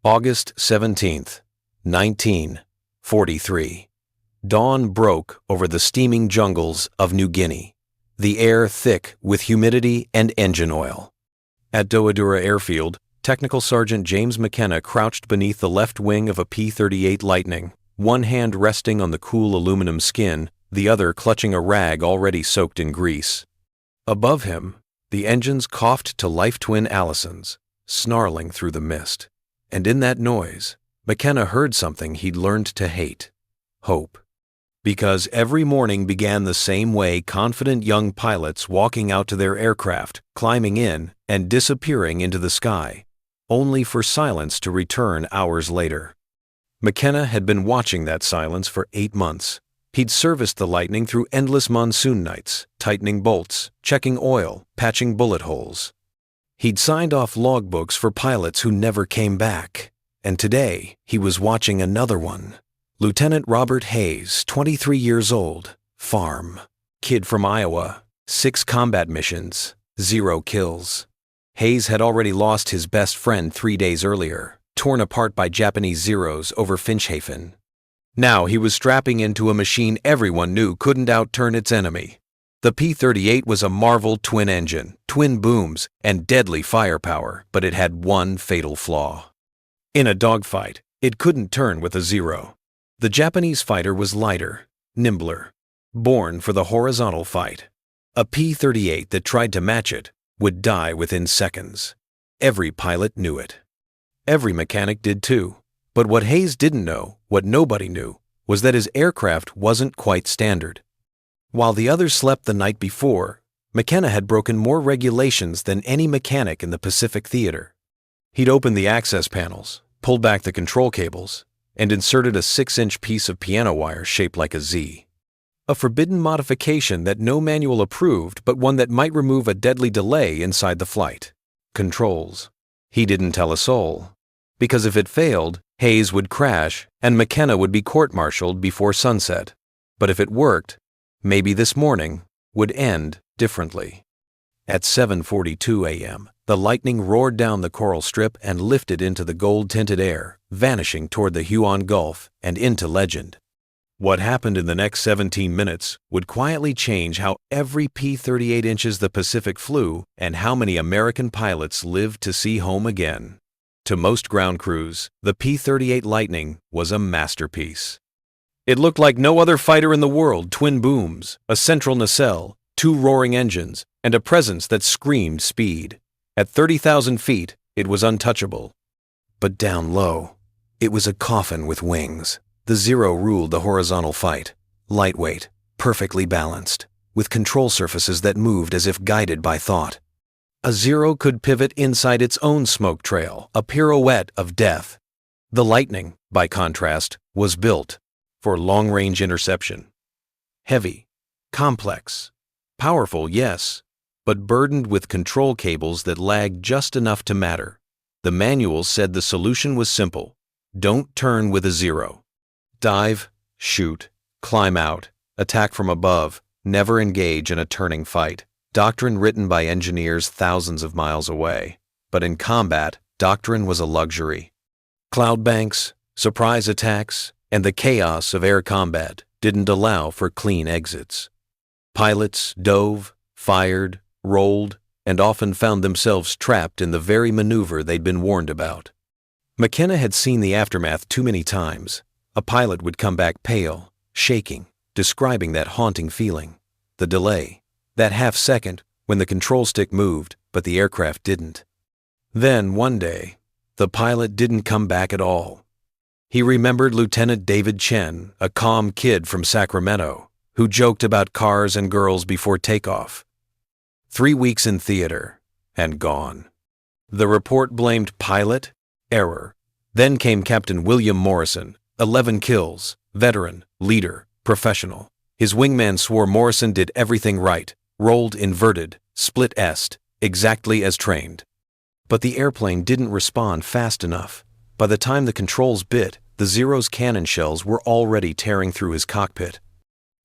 August 17th, 1943. Dawn broke over the steaming jungles of New Guinea, the air thick with humidity and engine oil. At Doadura Airfield, Technical Sergeant James McCarthy crouched beneath the left wing of a P-38 Lightning, one hand resting on the cool aluminum skin, the other clutching a rag already soaked in grease. Above him, the engines coughed to life-twin Allisons, snarling through the mist. And in that noise, McCarthy heard something he'd learned to hate: hope. Because every morning began the same way, confident young pilots walking out to their aircraft, climbing in, and disappearing into the sky, only for silence to return hours later. McCarthy had been watching that silence for 8 months. He'd serviced the Lightning through endless monsoon nights, tightening bolts, checking oil, patching bullet holes. He'd signed off logbooks for pilots who never came back, and today he was watching another one. Lieutenant Robert Hayes, 23 years old, farm, kid from Iowa, 6 combat missions, 0 kills. Hayes had already lost his best friend 3 days earlier, torn apart by Japanese Zeros over Finchhafen. Now he was strapping into a machine everyone knew couldn't outturn its enemy. The P-38 was a Marvel twin-engine, twin booms, and deadly firepower, but it had one fatal flaw. In a dogfight, it couldn't turn with a Zero. The Japanese fighter was lighter, nimbler, born for the horizontal fight. A P-38 that tried to match it would die within seconds. Every pilot knew it. Every mechanic did too. But what Hayes didn't know, what nobody knew, was that his aircraft wasn't quite standard. While the others slept the night before, McCarthy had broken more regulations than any mechanic in the Pacific Theater. He'd opened the access panels, pulled back the control cables, and inserted a 6-inch piece of piano wire shaped like a Z. A forbidden modification that no manual approved, but one that might remove a deadly delay inside the flight. Controls. He didn't tell a soul. Because if it failed, Hayes would crash and McCarthy would be court-martialed before sunset. But if it worked, maybe this morning would end differently. At 7:42 a.m., the Lightning roared down the coral strip and lifted into the gold-tinted air, vanishing toward the Huon Gulf and into legend. What happened in the next 17 minutes would quietly change how every P-38 inches the Pacific flew and how many American pilots lived to see home again. To most ground crews, the P-38 Lightning was a masterpiece. It looked like no other fighter in the world: twin booms, a central nacelle, 2 roaring engines, and a presence that screamed speed. At 30,000 feet, it was untouchable. But down low, it was a coffin with wings. The Zero ruled the horizontal fight, lightweight, perfectly balanced, with control surfaces that moved as if guided by thought. A Zero could pivot inside its own smoke trail, a pirouette of death. The Lightning, by contrast, was built for long-range interception. Heavy, complex, powerful, yes, but burdened with control cables that lagged just enough to matter. The manual said the solution was simple: don't turn with a Zero. Dive, shoot, climb out, attack from above, never engage in a turning fight. Doctrine written by engineers thousands of miles away. But in combat, doctrine was a luxury. Cloud banks, surprise attacks, and the chaos of air combat didn't allow for clean exits. Pilots dove, fired, rolled, and often found themselves trapped in the very maneuver they'd been warned about. McCarthy had seen the aftermath too many times. A pilot would come back pale, shaking, describing that haunting feeling. The delay. That half-second when the control stick moved, but the aircraft didn't. Then, one day, the pilot didn't come back at all. He remembered Lieutenant David Chen, a calm kid from Sacramento, who joked about cars and girls before takeoff. 3 weeks in theater, and gone. The report blamed pilot, error. Then came Captain William Morrison, 11 kills, veteran, leader, professional. His wingman swore Morrison did everything right. Rolled inverted, split est, exactly as trained. But the airplane didn't respond fast enough. By the time the controls bit, the Zero's cannon shells were already tearing through his cockpit.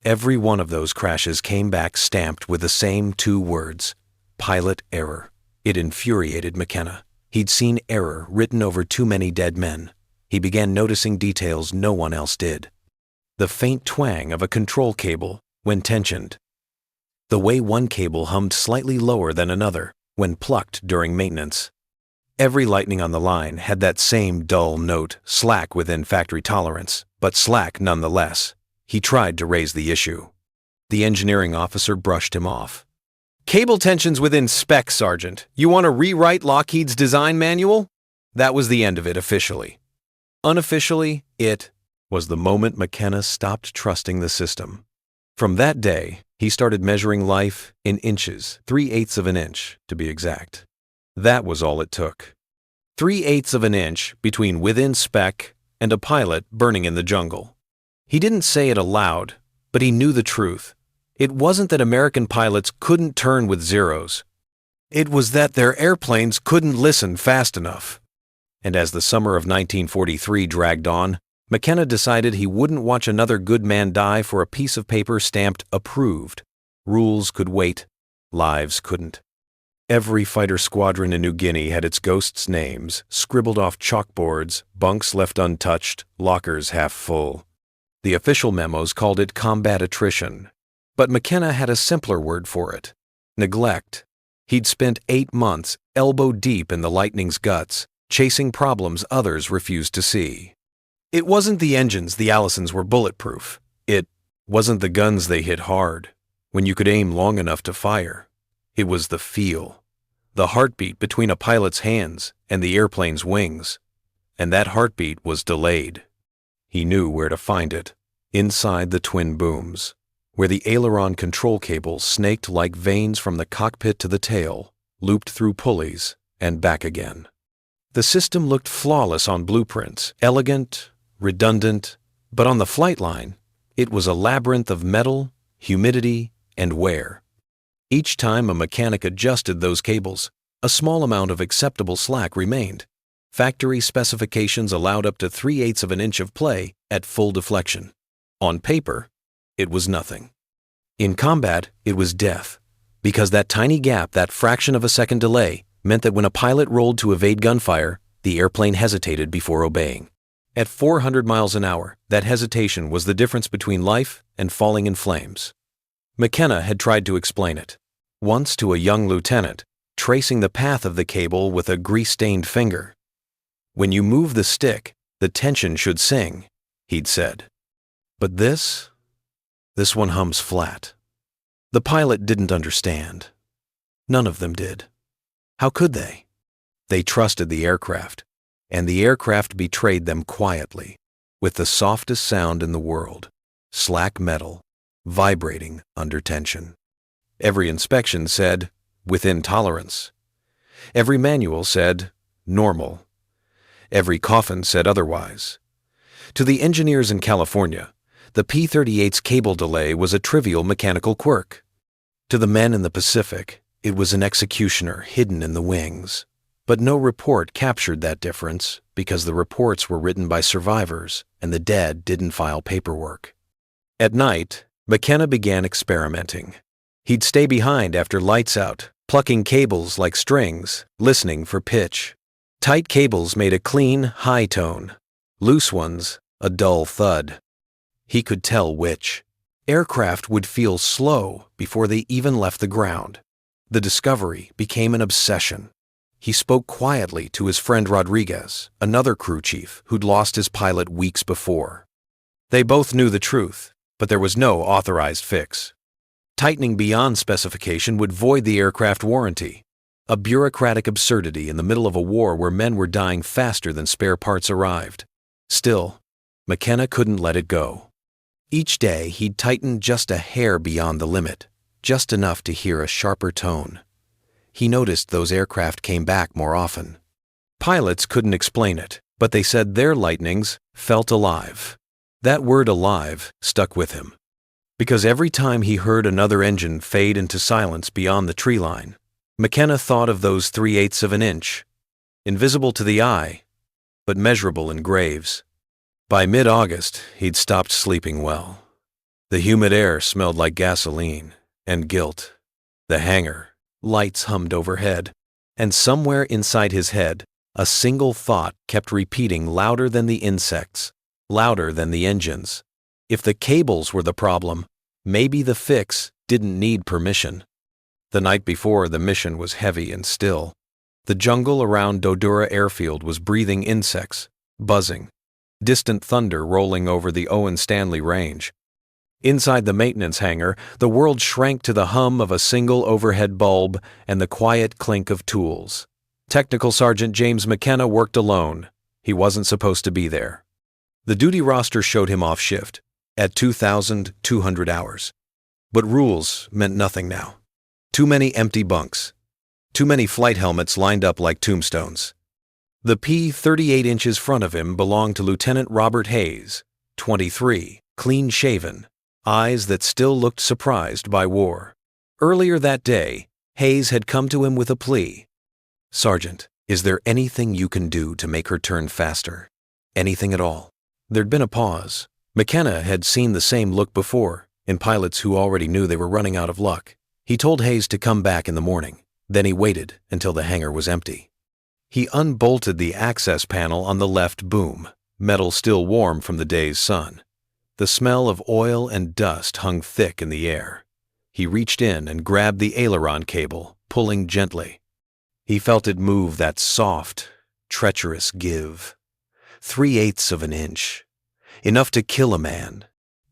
Every one of those crashes came back stamped with the same 2 words: pilot error. It infuriated McCarthy. He'd seen error written over too many dead men. He began noticing details no one else did. The faint twang of a control cable when tensioned. The way one cable hummed slightly lower than another when plucked during maintenance. Every lightning on the line had that same dull note, slack within factory tolerance, but slack nonetheless. He tried to raise the issue. The engineering officer brushed him off. "Cable tension's within spec, Sergeant. You want to rewrite Lockheed's design manual?" That was the end of it officially. Unofficially, it was the moment McKenna stopped trusting the system. From that day, he started measuring life in inches, 3/8 of an inch, to be exact. That was all it took. 3/8 of an inch between within spec and a pilot burning in the jungle. He didn't say it aloud, but he knew the truth. It wasn't that American pilots couldn't turn with zeros. It was that their airplanes couldn't listen fast enough. And as the summer of 1943 dragged on, McKenna decided he wouldn't watch another good man die for a piece of paper stamped approved. Rules could wait, lives couldn't. Every fighter squadron in New Guinea had its ghosts' names, scribbled off chalkboards, bunks left untouched, lockers half full. The official memos called it combat attrition, but McKenna had a simpler word for it: neglect. He'd spent 8 months elbow deep in the lightning's guts, chasing problems others refused to see. It wasn't the engines the Allisons were bulletproof. It wasn't the guns they hit hard, when you could aim long enough to fire. It was the feel, the heartbeat between a pilot's hands and the airplane's wings. And that heartbeat was delayed. He knew where to find it, inside the twin booms, where the aileron control cables snaked like veins from the cockpit to the tail, looped through pulleys, and back again. The system looked flawless on blueprints, elegant, redundant, but on the flight line, it was a labyrinth of metal, humidity, and wear. Each time a mechanic adjusted those cables, a small amount of acceptable slack remained. Factory specifications allowed up to 3/8 of an inch of play at full deflection. On paper, it was nothing. In combat, it was death, because that tiny gap, that fraction of a second delay, meant that when a pilot rolled to evade gunfire, the airplane hesitated before obeying. At 400 miles an hour, that hesitation was the difference between life and falling in flames. McKenna had tried to explain it, once to a young lieutenant, tracing the path of the cable with a grease-stained finger. "When you move the stick, the tension should sing," he'd said. But this one hums flat. The pilot didn't understand. None of them did. How could they? They trusted the aircraft, and the aircraft betrayed them quietly, with the softest sound in the world, slack metal, vibrating under tension. Every inspection said, within tolerance. Every manual said, normal. Every coffin said otherwise. To the engineers in California, the P-38's cable delay was a trivial mechanical quirk. To the men in the Pacific, it was an executioner hidden in the wings. But no report captured that difference because the reports were written by survivors and the dead didn't file paperwork. At night, McKenna began experimenting. He'd stay behind after lights out, plucking cables like strings, listening for pitch. Tight cables made a clean, high tone. Loose ones, a dull thud. He could tell which. Aircraft would feel slow before they even left the ground. The discovery became an obsession. He spoke quietly to his friend Rodriguez, another crew chief who'd lost his pilot weeks before. They both knew the truth, but there was no authorized fix. Tightening beyond specification would void the aircraft warranty, a bureaucratic absurdity in the middle of a war where men were dying faster than spare parts arrived. Still, McKenna couldn't let it go. Each day he'd tighten just a hair beyond the limit, just enough to hear a sharper tone. He noticed those aircraft came back more often. Pilots couldn't explain it, but they said their lightnings felt alive. That word alive stuck with him, because every time he heard another engine fade into silence beyond the tree line, McKenna thought of those 3/8 of an inch, invisible to the eye, but measurable in graves. By mid-August, he'd stopped sleeping well. The humid air smelled like gasoline and guilt. The hangar, lights hummed overhead. And somewhere inside his head, a single thought kept repeating louder than the insects, louder than the engines. If the cables were the problem, maybe the fix didn't need permission. The night before, the mission was heavy and still. The jungle around Dodora Airfield was breathing insects, buzzing, distant thunder rolling over the Owen Stanley Range. Inside the maintenance hangar, the world shrank to the hum of a single overhead bulb and the quiet clink of tools. Technical Sergeant James McKenna worked alone. He wasn't supposed to be there. The duty roster showed him off shift at 2,200 hours. But rules meant nothing now. Too many empty bunks. Too many flight helmets lined up like tombstones. The P 38 inches front of him belonged to Lieutenant Robert Hayes, 23, clean-shaven, eyes that still looked surprised by war. Earlier that day, Hayes had come to him with a plea. "Sergeant, is there anything you can do to make her turn faster? Anything at all?" There'd been a pause. McKenna had seen the same look before, in pilots who already knew they were running out of luck. He told Hayes to come back in the morning. Then he waited until the hangar was empty. He unbolted the access panel on the left boom, metal still warm from the day's sun. The smell of oil and dust hung thick in the air. He reached in and grabbed the aileron cable, pulling gently. He felt it move that soft, treacherous give. 3/8 of an inch. Enough to kill a man.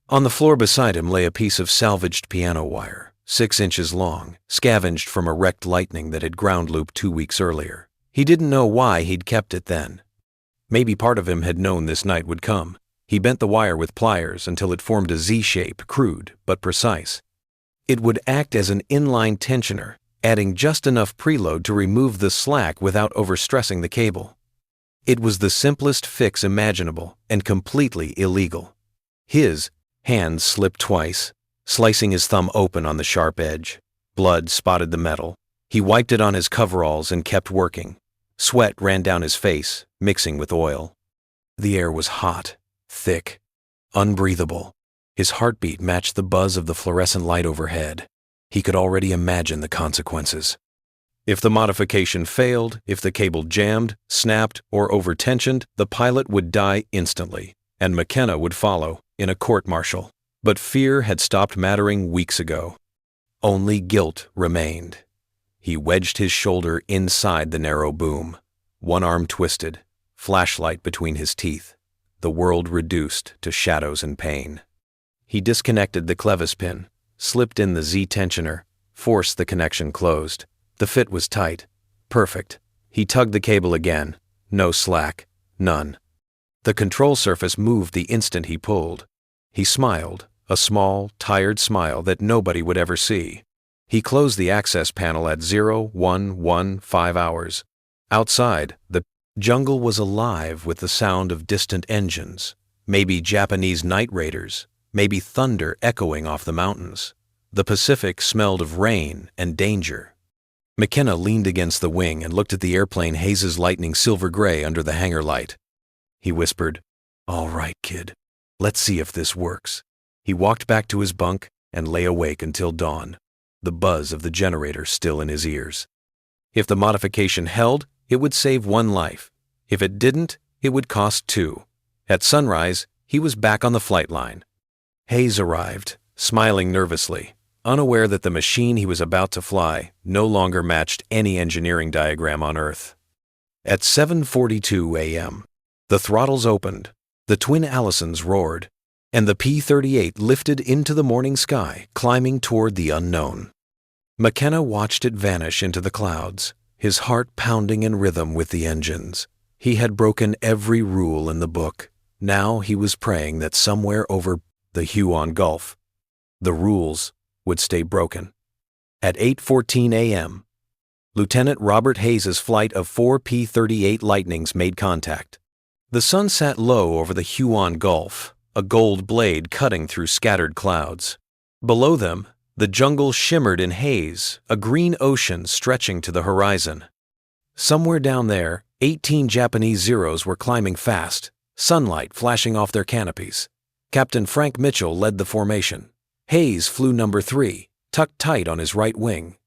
On the floor beside him lay a piece of salvaged piano wire, 6 inches long, scavenged from a wrecked Lightning that had ground looped 2 weeks earlier. He didn't know why he'd kept it then. Maybe part of him had known this night would come. He bent the wire with pliers until it formed a Z-shape, crude but precise. It would act as an inline tensioner, adding just enough preload to remove the slack without overstressing the cable. It was the simplest fix imaginable and completely illegal. His hand slipped twice, slicing his thumb open on the sharp edge. Blood spotted the metal. He wiped it on his coveralls and kept working. Sweat ran down his face, mixing with oil. The air was hot, thick, unbreathable. His heartbeat matched the buzz of the fluorescent light overhead. He could already imagine the consequences. If the modification failed, if the cable jammed, snapped, or overtensioned, the pilot would die instantly, and McKenna would follow in a court-martial. But fear had stopped mattering weeks ago. Only guilt remained. He wedged his shoulder inside the narrow boom, one arm twisted, flashlight between his teeth, the world reduced to shadows and pain. He disconnected the clevis pin, slipped in the Z-tensioner, forced the connection closed. The fit was tight, perfect. He tugged the cable again, no slack, none. The control surface moved the instant he pulled. He smiled, a small, tired smile that nobody would ever see. He closed the access panel at 0115 hours. Outside, the jungle was alive with the sound of distant engines, maybe Japanese night raiders, maybe thunder echoing off the mountains. The Pacific smelled of rain and danger. McKenna leaned against the wing and looked at the airplane Hayes's Lightning silver gray under the hangar light. He whispered, "All right, kid. Let's see if this works." He walked back to his bunk and lay awake until dawn, the buzz of the generator still in his ears. If the modification held, it would save 1 life. If it didn't, it would cost 2. At sunrise, he was back on the flight line. Hayes arrived, smiling nervously, unaware that the machine he was about to fly no longer matched any engineering diagram on Earth. At 7:42 a.m., the throttles opened, the twin Allisons roared, and the P-38 lifted into the morning sky, climbing toward the unknown. McKenna watched it vanish into the clouds, his heart pounding in rhythm with the engines. He had broken every rule in the book. Now he was praying that somewhere over the Huon Gulf, the rules would stay broken. At 8:14 a.m., Lieutenant Robert Hayes's flight of 4 P-38 Lightnings made contact. The sun sat low over the Huon Gulf, a gold blade cutting through scattered clouds. Below them, the jungle shimmered in haze, a green ocean stretching to the horizon. Somewhere down there, 18 Japanese Zeros were climbing fast, sunlight flashing off their canopies. Captain Frank Mitchell led the formation. Hayes flew number 3, tucked tight on his right wing.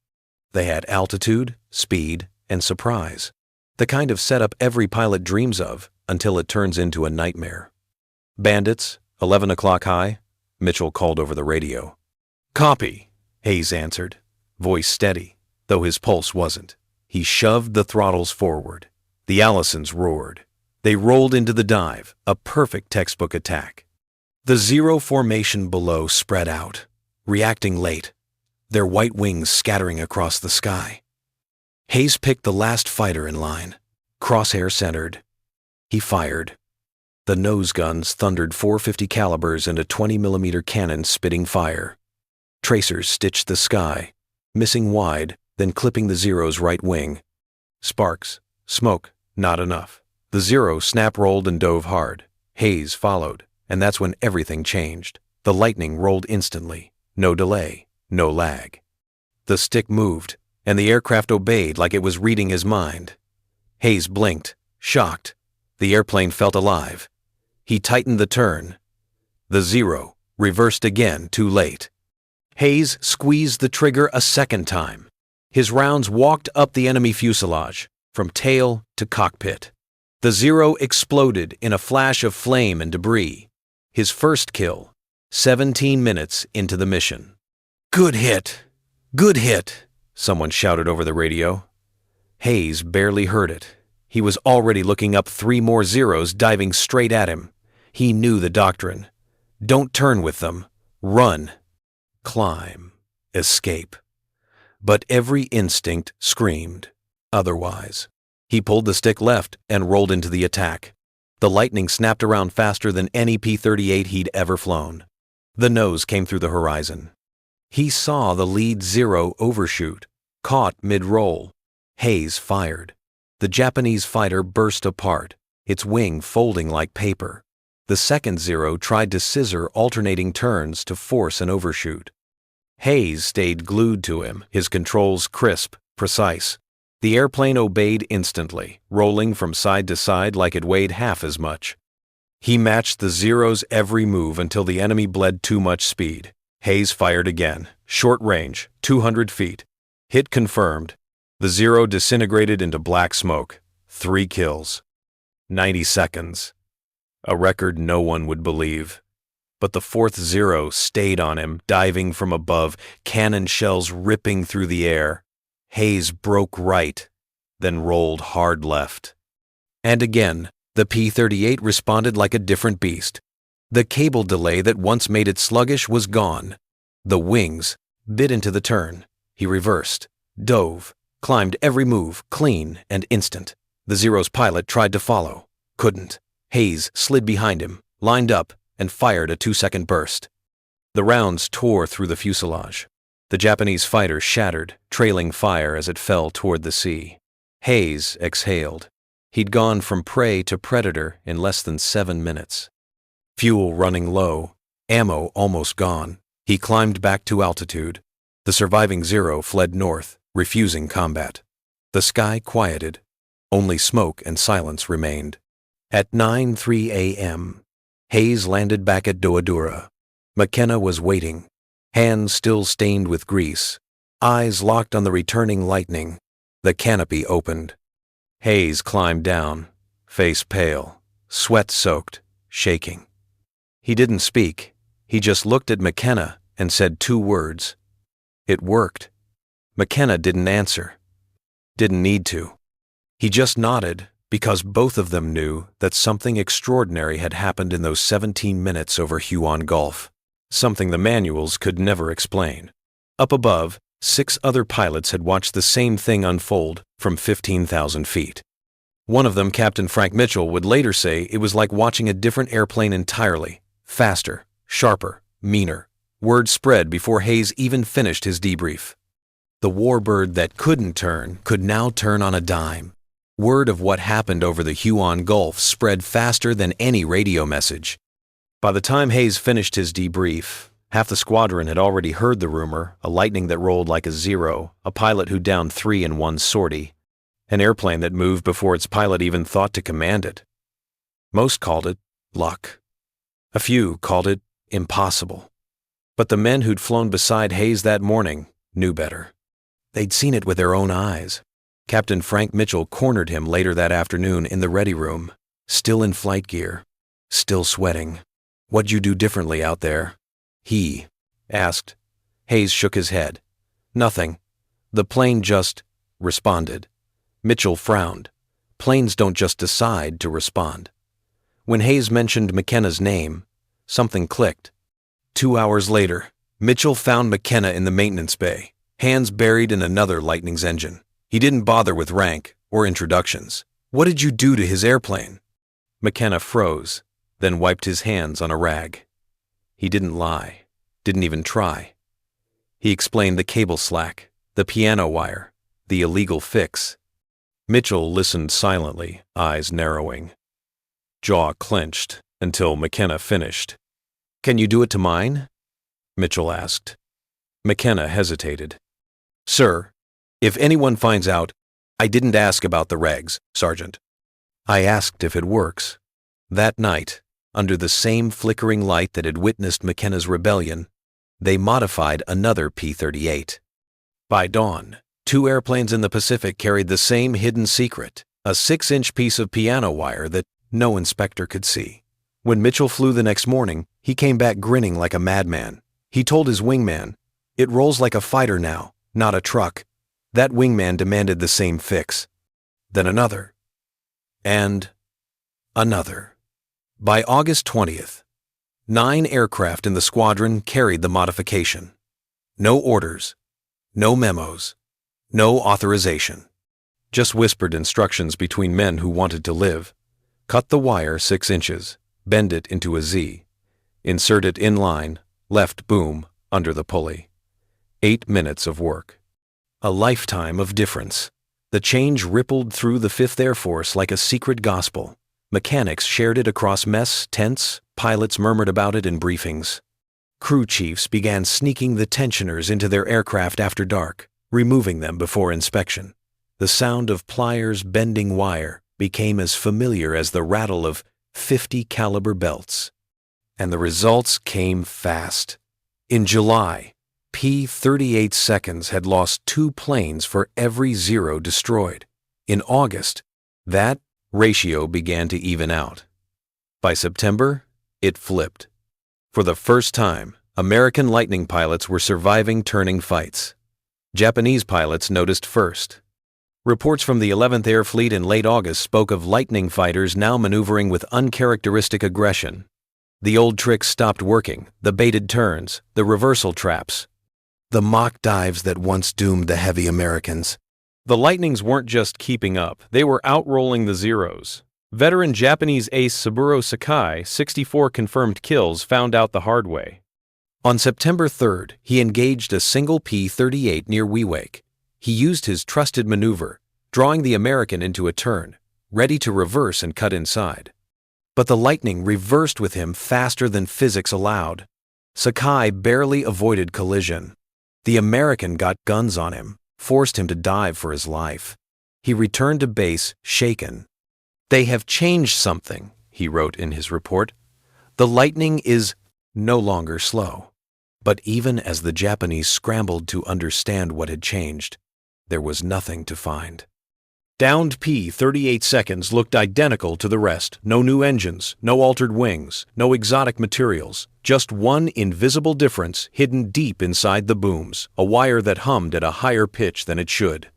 They had altitude, speed, and surprise. The kind of setup every pilot dreams of until it turns into a nightmare. "Bandits, 11 o'clock high," Mitchell called over the radio. "Copy," Hayes answered, voice steady, though his pulse wasn't. He shoved the throttles forward. The Allisons roared. They rolled into the dive, a perfect textbook attack. The Zero formation below spread out, reacting late, their white wings scattering across the sky. Hayes picked the last fighter in line, crosshair centered. He fired. The nose guns thundered .450 calibers and a 20mm cannon spitting fire. Tracers stitched the sky, missing wide, then clipping the Zero's right wing. Sparks, smoke, not enough. The Zero snap-rolled and dove hard. Hayes followed, and that's when everything changed. The lightning rolled instantly. No delay, no lag. The stick moved, and the aircraft obeyed like it was reading his mind. Hayes blinked, shocked. The airplane felt alive. He tightened the turn. The Zero reversed again, too late. Hayes squeezed the trigger a second time. His rounds walked up the enemy fuselage, from tail to cockpit. The Zero exploded in a flash of flame and debris. His first kill, 17 minutes into the mission. "Good hit! Good hit!" someone shouted over the radio. Hayes barely heard it. He was already looking up 3 more Zeros diving straight at him. He knew the doctrine. Don't turn with them. Run. Climb. Escape. But every instinct screamed otherwise. He pulled the stick left and rolled into the attack. The Lightning snapped around faster than any P-38 he'd ever flown. The nose came through the horizon. He saw the lead Zero overshoot, caught mid-roll. Hayes fired. The Japanese fighter burst apart, its wing folding like paper. The second Zero tried to scissor alternating turns to force an overshoot. Hayes stayed glued to him, his controls crisp, precise. The airplane obeyed instantly, rolling from side to side like it weighed half as much. He matched the Zero's every move until the enemy bled too much speed. Hayes fired again, short range, 200 feet. Hit confirmed. The Zero disintegrated into black smoke. 3 kills. 90 seconds. A record no one would believe. But the fourth Zero stayed on him, diving from above, cannon shells ripping through the air. Hayes broke right, then rolled hard left. And again, the P-38 responded like a different beast. The cable delay that once made it sluggish was gone. The wings bit into the turn. He reversed, dove, climbed every move, clean and instant. The Zero's pilot tried to follow. Couldn't. Hayes slid behind him, lined up, and fired a 2-second burst. The rounds tore through the fuselage. The Japanese fighter shattered, trailing fire as it fell toward the sea. Hayes exhaled. He'd gone from prey to predator in less than 7 minutes. Fuel running low, ammo almost gone. He climbed back to altitude. The surviving Zero fled north, refusing combat. The sky quieted. Only smoke and silence remained. At 9:03 a.m., Hayes landed back at Doadura. McKenna was waiting, hands still stained with grease, eyes locked on the returning Lightning. The canopy opened. Hayes climbed down, face pale, sweat-soaked, shaking. He didn't speak. He just looked at McKenna and said 2 words. It worked. McKenna didn't answer. Didn't need to. He just nodded because both of them knew that something extraordinary had happened in those 17 minutes over Huon Gulf. Something the manuals could never explain. Up above, 6 other pilots had watched the same thing unfold from 15,000 feet. One of them, Captain Frank Mitchell, would later say it was like watching a different airplane entirely. Faster, sharper, meaner. Word spread before Hayes even finished his debrief. The warbird that couldn't turn could now turn on a dime. Word of what happened over the Huon Gulf spread faster than any radio message. By the time Hayes finished his debrief, half the squadron had already heard the rumor, a Lightning that rolled like a Zero, a pilot who downed 3 in one sortie, an airplane that moved before its pilot even thought to command it. Most called it luck. A few called it impossible. But the men who'd flown beside Hayes that morning knew better. They'd seen it with their own eyes. Captain Frank Mitchell cornered him later that afternoon in the ready room, still in flight gear, still sweating. "What'd you do differently out there?" he asked. Hayes shook his head. "Nothing. The plane just responded." Mitchell frowned. Planes don't just decide to respond. When Hayes mentioned McKenna's name, something clicked. 2 hours later, Mitchell found McKenna in the maintenance bay, hands buried in another Lightning's engine. He didn't bother with rank or introductions. "What did you do to his airplane?" McKenna froze, then wiped his hands on a rag. He didn't lie, didn't even try. He explained the cable slack, the piano wire, the illegal fix. Mitchell listened silently, eyes narrowing. Jaw clenched until McKenna finished. "Can you do it to mine?" Mitchell asked. McKenna hesitated. "Sir, if anyone finds out, I didn't ask about the regs, Sergeant. I asked if it works." That night, under the same flickering light that had witnessed McKenna's rebellion, they modified another P-38. By dawn, 2 airplanes in the Pacific carried the same hidden secret, a 6-inch piece of piano wire that no inspector could see. When Mitchell flew the next morning, he came back grinning like a madman. He told his wingman, "It rolls like a fighter now, not a truck." That wingman demanded the same fix. Then another. And another. By August 20th, 9 aircraft in the squadron carried the modification. No orders, no memos, no authorization. Just whispered instructions between men who wanted to live. Cut the wire 6 inches, bend it into a Z, insert it in line, left boom, under the pulley. 8 minutes of work. A lifetime of difference. The change rippled through the 5th Air Force like a secret gospel. Mechanics shared it across mess tents, pilots murmured about it in briefings. Crew chiefs began sneaking the tensioners into their aircraft after dark, removing them before inspection. The sound of pliers bending wire became as familiar as the rattle of 50 caliber belts. And the results came fast. In July, P-38 seconds had lost 2 planes for every 0 destroyed. In August, that ratio began to even out. By September, it flipped. For the first time, American Lightning pilots were surviving turning fights. Japanese pilots noticed first. Reports from the 11th Air Fleet in late August spoke of Lightning fighters now maneuvering with uncharacteristic aggression. The old tricks stopped working, the baited turns, the reversal traps, the mock dives that once doomed the heavy Americans. The Lightnings weren't just keeping up, they were outrolling the Zeros. Veteran Japanese ace Saburo Sakai, 64 confirmed kills, found out the hard way. On September 3rd, he engaged a single P-38 near Wewake. He used his trusted maneuver, drawing the American into a turn, ready to reverse and cut inside. But the Lightning reversed with him faster than physics allowed. Sakai barely avoided collision. The American got guns on him, forced him to dive for his life. He returned to base, shaken. "They have changed something," he wrote in his report. "The Lightning is no longer slow." But even as the Japanese scrambled to understand what had changed, there was nothing to find. Downed P-38 seconds looked identical to the rest. No new engines, no altered wings, no exotic materials, just one invisible difference hidden deep inside the booms, a wire that hummed at a higher pitch than it should.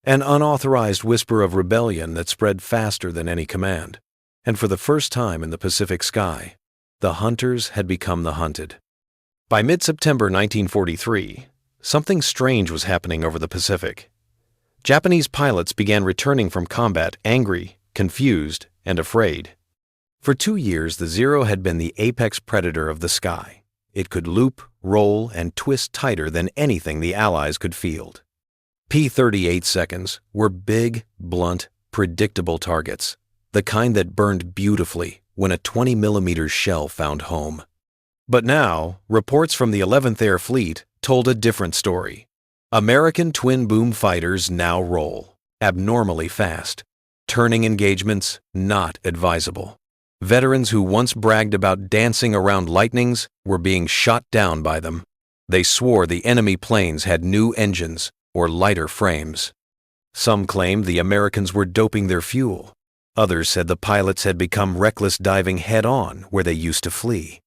An unauthorized whisper of rebellion that spread faster than any command. And for the first time in the Pacific sky, the hunters had become the hunted. By mid-September 1943, something strange was happening over the Pacific. Japanese pilots began returning from combat angry, confused, and afraid. For 2 years, the Zero had been the apex predator of the sky. It could loop, roll, and twist tighter than anything the Allies could field. P-38 seconds were big, blunt, predictable targets, the kind that burned beautifully when a 20mm shell found home. But now, reports from the 11th Air Fleet told a different story. American twin-boom fighters now roll, abnormally fast. Turning engagements not advisable. Veterans who once bragged about dancing around Lightnings were being shot down by them. They swore the enemy planes had new engines or lighter frames. Some claimed the Americans were doping their fuel. Others said the pilots had become reckless, diving head-on where they used to flee.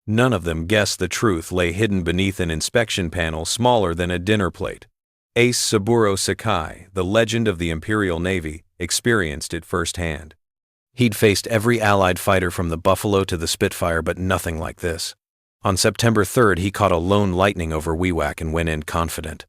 None of them guessed the truth lay hidden beneath an inspection panel smaller than a dinner plate. Ace Saburo Sakai, the legend of the Imperial Navy, experienced it firsthand. He'd faced every Allied fighter from the Buffalo to the Spitfire, but nothing like this. On September 3rd, he caught a lone Lightning over Wewak and went in confident.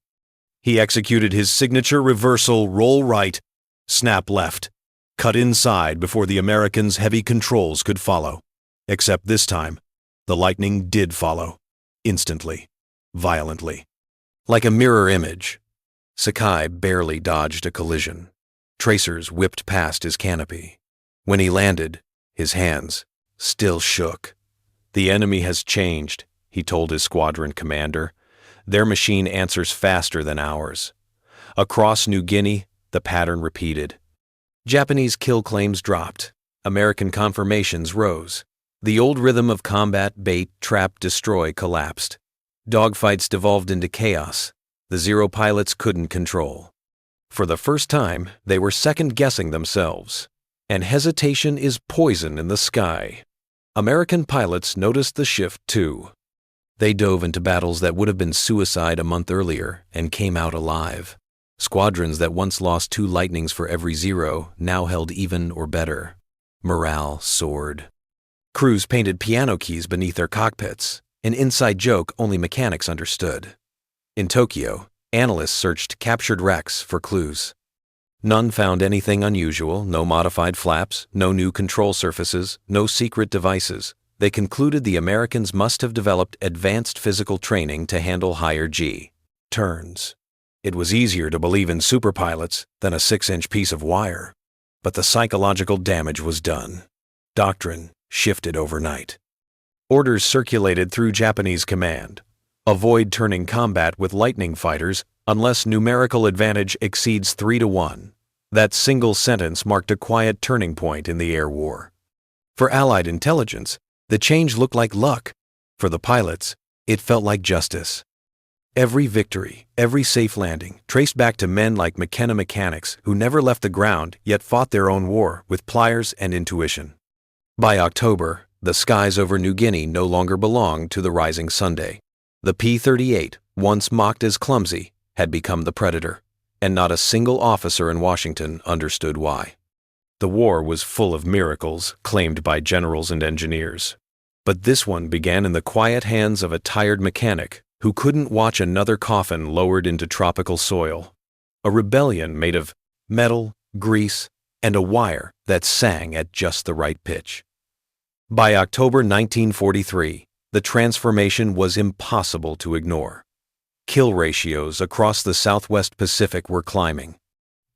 He executed his signature reversal roll right, snap left, cut inside before the Americans' heavy controls could follow. Except this time, the Lightning did follow. Instantly. Violently. Like a mirror image. Sakai barely dodged a collision. Tracers whipped past his canopy. When he landed, his hands still shook. "The enemy has changed," he told his squadron commander. "Their machine answers faster than ours." Across New Guinea, the pattern repeated. Japanese kill claims dropped. American confirmations rose. The old rhythm of combat, bait, trap, destroy collapsed. Dogfights devolved into chaos. The Zero pilots couldn't control. For the first time, they were second-guessing themselves. And hesitation is poison in the sky. American pilots noticed the shift too. They dove into battles that would have been suicide a month earlier and came out alive. Squadrons that once lost 2 Lightnings for every Zero now held even or better. Morale soared. Crews painted piano keys beneath their cockpits, an inside joke only mechanics understood. In Tokyo, analysts searched captured wrecks for clues. None found anything unusual, no modified flaps, no new control surfaces, no secret devices. They concluded the Americans must have developed advanced physical training to handle higher G turns. It was easier to believe in superpilots than a 6-inch piece of wire. But the psychological damage was done. Doctrine shifted overnight. Orders circulated through Japanese command. Avoid turning combat with Lightning fighters unless numerical advantage exceeds 3-1. That single sentence marked a quiet turning point in the air war. For Allied intelligence, the change looked like luck. For the pilots, it felt like justice. Every victory, every safe landing, traced back to men like McKenna mechanics who never left the ground yet fought their own war with pliers and intuition. By October, the skies over New Guinea no longer belonged to the Rising Sunday. The P-38, once mocked as clumsy, had become the predator, and not a single officer in Washington understood why. The war was full of miracles claimed by generals and engineers. But this one began in the quiet hands of a tired mechanic who couldn't watch another coffin lowered into tropical soil. A rebellion made of metal, grease, and a wire that sang at just the right pitch. By October 1943, the transformation was impossible to ignore. Kill ratios across the Southwest Pacific were climbing.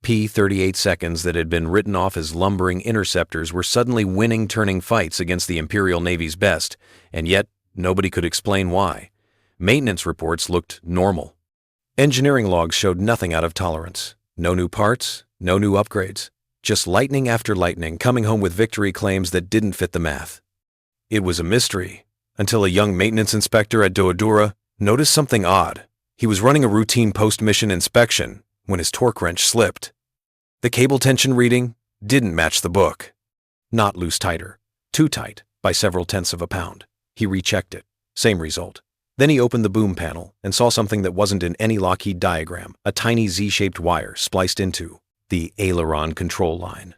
P-38 seconds that had been written off as lumbering interceptors were suddenly winning turning fights against the Imperial Navy's best, and yet nobody could explain why. Maintenance reports looked normal. Engineering logs showed nothing out of tolerance. No new parts, no new upgrades. Just Lightning after Lightning coming home with victory claims that didn't fit the math. It was a mystery, until a young maintenance inspector at Doadura noticed something odd. He was running a routine post-mission inspection when his torque wrench slipped. The cable tension reading didn't match the book. Not loose tighter, too tight by several tenths of a pound. He rechecked it. Same result. Then he opened the boom panel and saw something that wasn't in any Lockheed diagram, a tiny Z-shaped wire spliced into the aileron control line.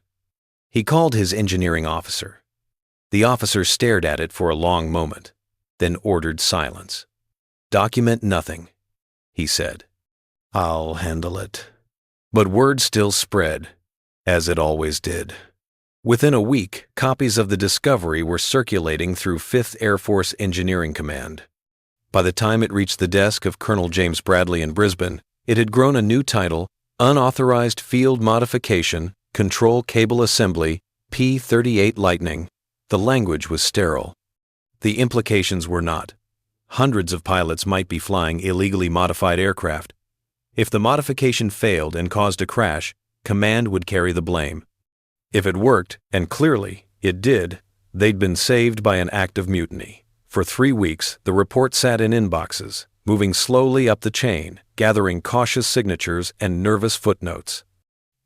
He called his engineering officer. The officer stared at it for a long moment, then ordered silence. "Document nothing," he said. "I'll handle it." But word still spread, as it always did. Within a week, copies of the discovery were circulating through 5th Air Force Engineering Command. By the time it reached the desk of Colonel James Bradley in Brisbane, it had grown a new title: Unauthorized Field Modification, Control Cable Assembly, P-38 Lightning. The language was sterile. The implications were not. Hundreds of pilots might be flying illegally modified aircraft. If the modification failed and caused a crash, command would carry the blame. If it worked, and clearly it did, they'd been saved by an act of mutiny. For 3 weeks, the report sat in inboxes, moving slowly up the chain, gathering cautious signatures and nervous footnotes.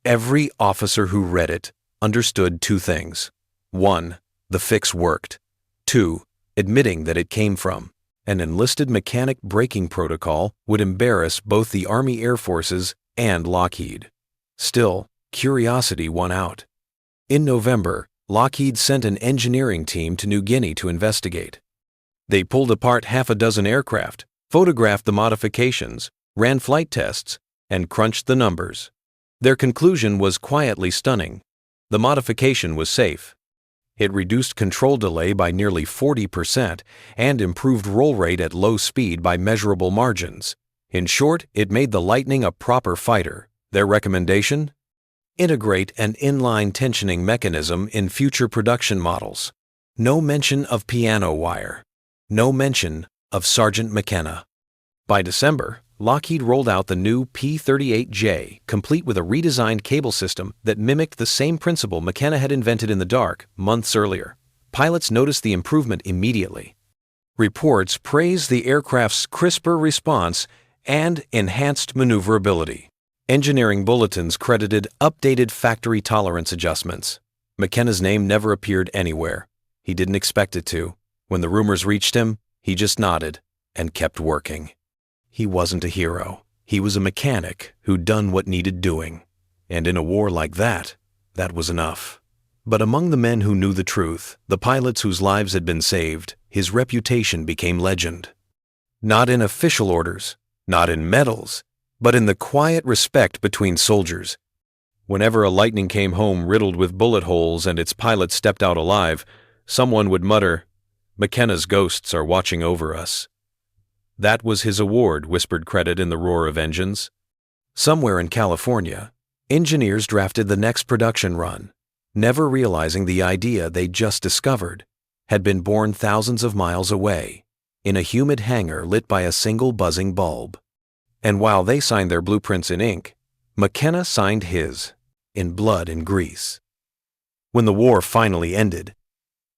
Every officer who read it understood two things. 1. The fix worked. 2. Admitting that it came from an enlisted mechanic braking protocol would embarrass both the Army Air Forces and Lockheed. Still, curiosity won out. In November, Lockheed sent an engineering team to New Guinea to investigate. They pulled apart half a dozen aircraft, photographed the modifications, ran flight tests, and crunched the numbers. Their conclusion was quietly stunning. The modification was safe. It reduced control delay by nearly 40% and improved roll rate at low speed by measurable margins. In short, it made the Lightning a proper fighter. Their recommendation? Integrate an inline tensioning mechanism in future production models. No mention of piano wire. No mention of Sergeant McKenna. By December, Lockheed rolled out the new P-38J, complete with a redesigned cable system that mimicked the same principle McKenna had invented in the dark months earlier. Pilots noticed the improvement immediately. Reports praised the aircraft's crisper response and enhanced maneuverability. Engineering bulletins credited updated factory tolerance adjustments. McKenna's name never appeared anywhere. He didn't expect it to. When the rumors reached him, he just nodded and kept working. He wasn't a hero. He was a mechanic who'd done what needed doing. And in a war like that, that was enough. But among the men who knew the truth, the pilots whose lives had been saved, his reputation became legend. Not in official orders, not in medals, but in the quiet respect between soldiers. Whenever a Lightning came home riddled with bullet holes and its pilot stepped out alive, someone would mutter, "McKenna's ghosts are watching over us." That was his award, whispered credit in the roar of engines. Somewhere in California, engineers drafted the next production run, never realizing the idea they'd just discovered had been born thousands of miles away, in a humid hangar lit by a single buzzing bulb. And while they signed their blueprints in ink, McKenna signed his, in blood and grease. When the war finally ended,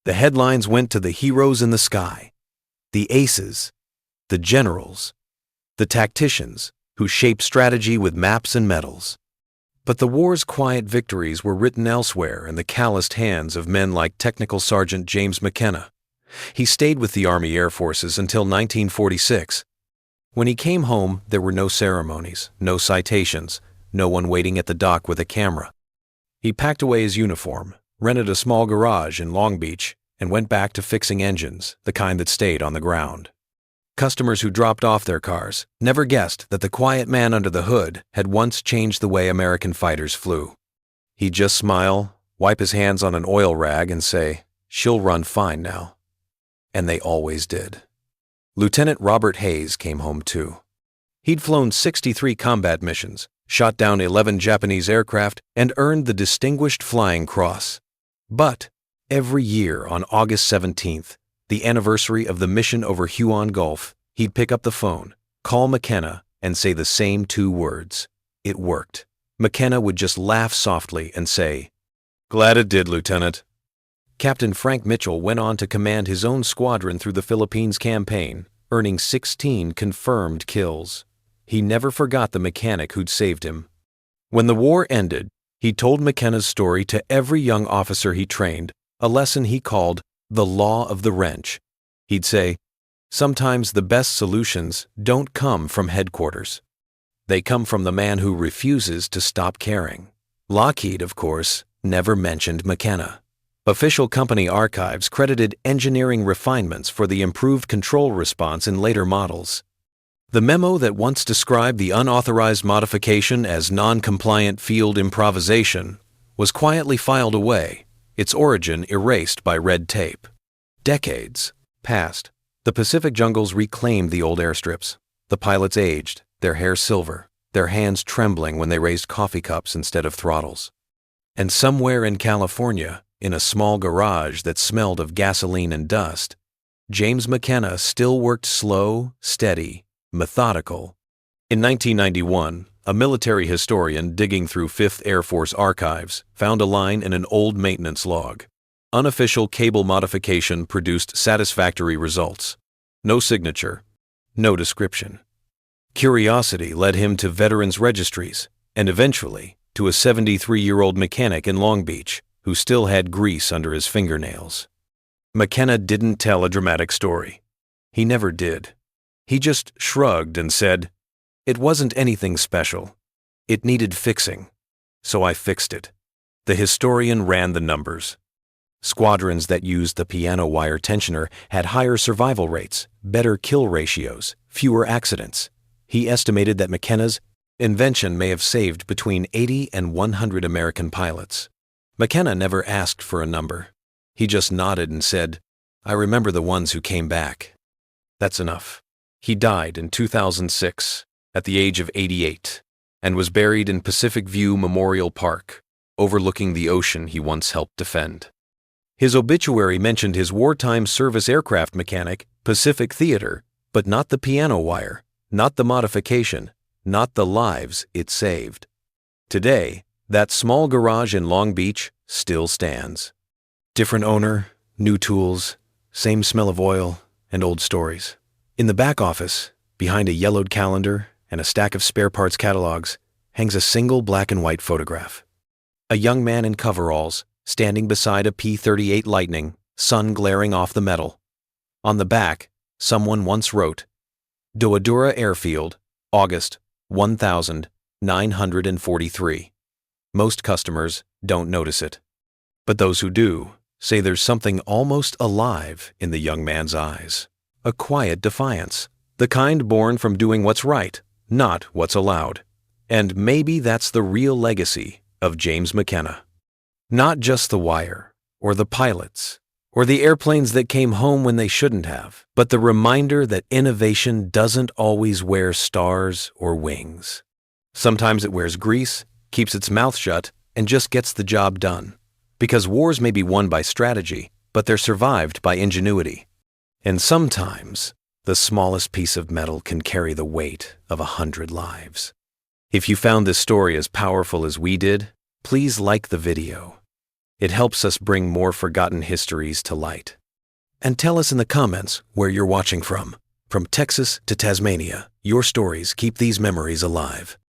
the headlines went to the heroes in the sky, the aces, the generals, the tacticians who shaped strategy with maps and medals. But the war's quiet victories were written elsewhere in the calloused hands of men like Technical Sergeant James McKenna. He stayed with the Army Air Forces until 1946. When he came home, there were no ceremonies, no citations, no one waiting at the dock with a camera. He packed away his uniform, rented a small garage in Long Beach, and went back to fixing engines, the kind that stayed on the ground. Customers who dropped off their cars never guessed that the quiet man under the hood had once changed the way American fighters flew. He'd just smile, wipe his hands on an oil rag and say, "She'll run fine now." And they always did. Lieutenant Robert Hayes came home too. He'd flown 63 combat missions, shot down 11 Japanese aircraft, and earned the Distinguished Flying Cross. But every year on August 17th, the anniversary of the mission over Huon Gulf, he'd pick up the phone, call McKenna, and say the same two words. It worked. McKenna would just laugh softly and say, "Glad it did, Lieutenant." Captain Frank Mitchell went on to command his own squadron through the Philippines campaign, earning 16 confirmed kills. He never forgot the mechanic who'd saved him. When the war ended, he told McKenna's story to every young officer he trained, a lesson he called the law of the wrench. He'd say, "Sometimes the best solutions don't come from headquarters. They come from the man who refuses to stop caring." Lockheed, of course, never mentioned McKenna. Official company archives credited engineering refinements for the improved control response in later models. The memo that once described the unauthorized modification as non-compliant field improvisation was quietly filed away, its origin erased by red tape. Decades passed. The Pacific jungles reclaimed the old airstrips. The pilots aged, their hair silver, their hands trembling when they raised coffee cups instead of throttles. And somewhere in California, in a small garage that smelled of gasoline and dust, James McKenna still worked slow, steady, methodical. In 1991, a military historian digging through 5th Air Force archives found a line in an old maintenance log. Unofficial cable modification produced satisfactory results. No signature, no description. Curiosity led him to veterans' registries and eventually to a 73-year-old mechanic in Long Beach who still had grease under his fingernails. McKenna didn't tell a dramatic story. He never did. He just shrugged and said, "It wasn't anything special. It needed fixing. So I fixed it." The historian ran the numbers. Squadrons that used the piano wire tensioner had higher survival rates, better kill ratios, fewer accidents. He estimated that McKenna's invention may have saved between 80 and 100 American pilots. McKenna never asked for a number. He just nodded and said, "I remember the ones who came back." That's enough. He died in 2006 at the age of 88 and was buried in Pacific View Memorial Park, overlooking the ocean he once helped defend. His obituary mentioned his wartime service aircraft mechanic, Pacific Theater, but not the piano wire, not the modification, not the lives it saved. Today, that small garage in Long Beach still stands. Different owner, new tools, same smell of oil, and old stories. In the back office, behind a yellowed calendar and a stack of spare parts catalogs, hangs a single black and white photograph. A young man in coveralls, standing beside a P-38 Lightning, sun glaring off the metal. On the back, someone once wrote, "Doadura Airfield, August 1943. Most customers don't notice it. But those who do say there's something almost alive in the young man's eyes. A quiet defiance, the kind born from doing what's right, not what's allowed. And maybe that's the real legacy of James McKenna. Not just the wire, or the pilots, or the airplanes that came home when they shouldn't have, but the reminder that innovation doesn't always wear stars or wings. Sometimes it wears grease, keeps its mouth shut, and just gets the job done. Because wars may be won by strategy, but they're survived by ingenuity. And sometimes, the smallest piece of metal can carry the weight of 100 lives. If you found this story as powerful as we did, please like the video. It helps us bring more forgotten histories to light. And tell us in the comments where you're watching from. From Texas to Tasmania, your stories keep these memories alive.